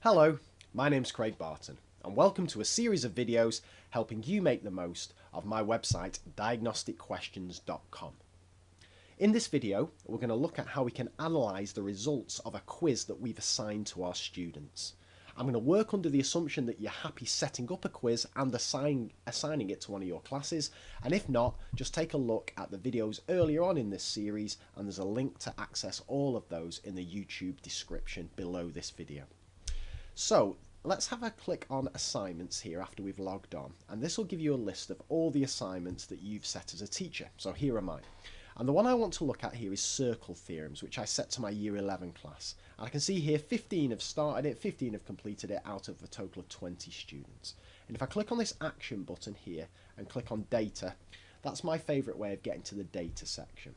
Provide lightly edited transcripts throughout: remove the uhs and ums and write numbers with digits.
Hello, my name's Craig Barton and welcome to a series of videos helping you make the most of my website diagnosticquestions.com. In this video we're going to look at how we can analyse the results of a quiz that we've assigned to our students. I'm going to work under the assumption that you're happy setting up a quiz and assigning it to one of your classes, and if not, just take a look at the videos earlier on in this series and there's a link to access all of those in the YouTube description below this video. So let's have a click on assignments here after we've logged on, and this will give you a list of all the assignments that you've set as a teacher. So here are mine. And the one I want to look at here is circle theorems, which I set to my Year 11 class. And I can see here 15 have started it, 15 have completed it out of a total of 20 students. And if I click on this action button here and click on data, that's my favourite way of getting to the data section.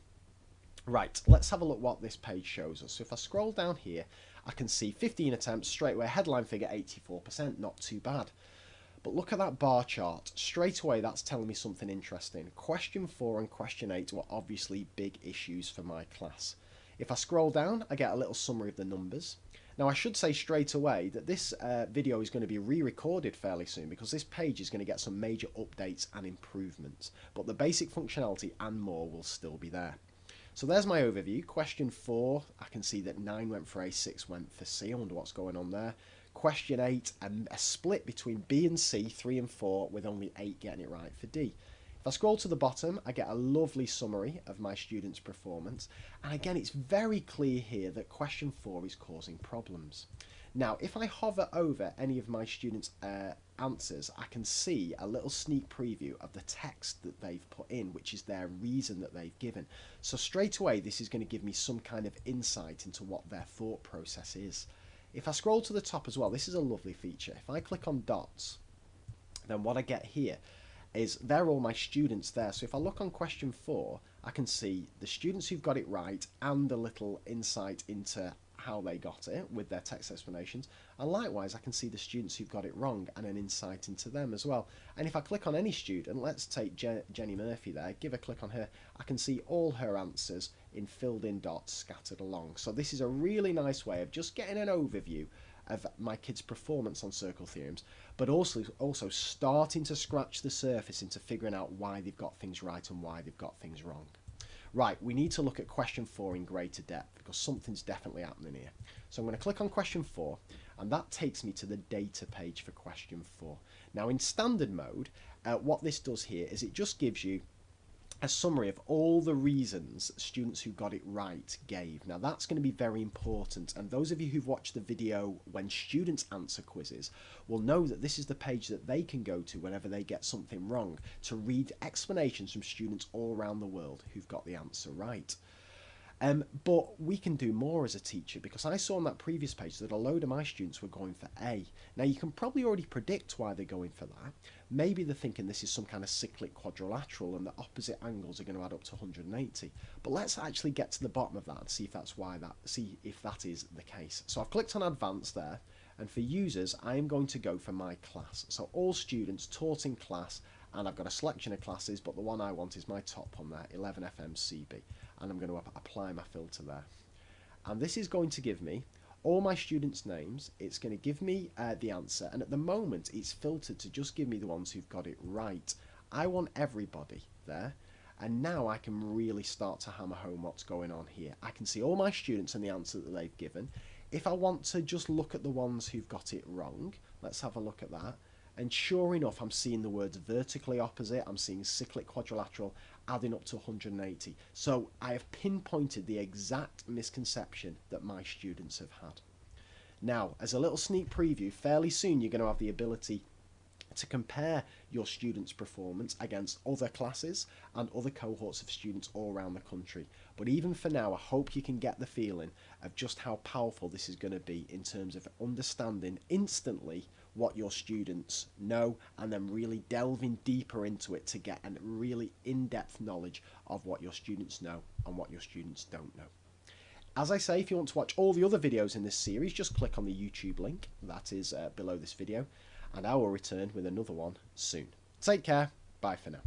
Right, let's have a look what this page shows us. So if I scroll down here, I can see 15 attempts straight away, headline figure 84%, not too bad. But look at that bar chart. Straight away, that's telling me something interesting. Question 4 and question 8 were obviously big issues for my class. If I scroll down, I get a little summary of the numbers. Now, I should say straight away that this video is going to be re-recorded fairly soon because this page is going to get some major updates and improvements. But the basic functionality and more will still be there. So there's my overview. Question 4, I can see that 9 went for A, 6 went for C. I wonder what's going on there. Question 8, a split between B and C, 3 and 4, with only 8 getting it right for D. If I scroll to the bottom, I get a lovely summary of my students' performance. And again, it's very clear here that question 4 is causing problems. Now, if I hover over any of my students' answers, I can see a little sneak preview of the text that they've put in, which is their reason that they've given. So straight away, this is going to give me some kind of insight into what their thought process is. If I scroll to the top as well, this is a lovely feature. If I click on dots, then what I get here is they're all my students there. So if I look on question 4, I can see the students who've got it right and a little insight into how they got it with their text explanations, and likewise I can see the students who've got it wrong and an insight into them as well. And if I click on any student, let's take Jenny Murphy there, give a click on her, I can see all her answers in filled in dots scattered along. So this is a really nice way of just getting an overview of my kids' performance on circle theorems, but also starting to scratch the surface into figuring out why they've got things right and why they've got things wrong. Right, we need to look at question 4 in greater depth because something's definitely happening here. So I'm going to click on question 4 and that takes me to the data page for question 4. Now in standard mode, what this does here is it just gives you a summary of all the reasons students who got it right gave. Now that's going to be very important, and those of you who've watched the video when students answer quizzes will know that this is the page that they can go to whenever they get something wrong to read explanations from students all around the world who've got the answer right. But we can do more as a teacher, because I saw on that previous page that a load of my students were going for A. Now you can probably already predict why they're going for that. Maybe they're thinking this is some kind of cyclic quadrilateral and the opposite angles are going to add up to 180. But let's actually get to the bottom of that and see if that is the case. So I've clicked on advanced there, and for users I am going to go for my class. So all students taught in class, and I've got a selection of classes, but the one I want is my top one there, 11FMCB. And I'm going to apply my filter there. And this is going to give me all my students' names. It's going to give me the answer, and at the moment it's filtered to just give me the ones who've got it right. I want everybody there, and now I can really start to hammer home what's going on here. I can see all my students and the answer that they've given. If I want to just look at the ones who've got it wrong, let's have a look at that. And sure enough, I'm seeing the words vertically opposite, I'm seeing cyclic quadrilateral, adding up to 180. So I have pinpointed the exact misconception that my students have had. Now, as a little sneak preview, fairly soon you're going to have the ability to compare your students' performance against other classes and other cohorts of students all around the country. But even for now, I hope you can get the feeling of just how powerful this is going to be in terms of understanding instantly what your students know and then really delving deeper into it to get a really in-depth knowledge of what your students know and what your students don't know. As I say, if you want to watch all the other videos in this series, just click on the YouTube link that is below this video, and I will return with another one soon. Take care. Bye for now.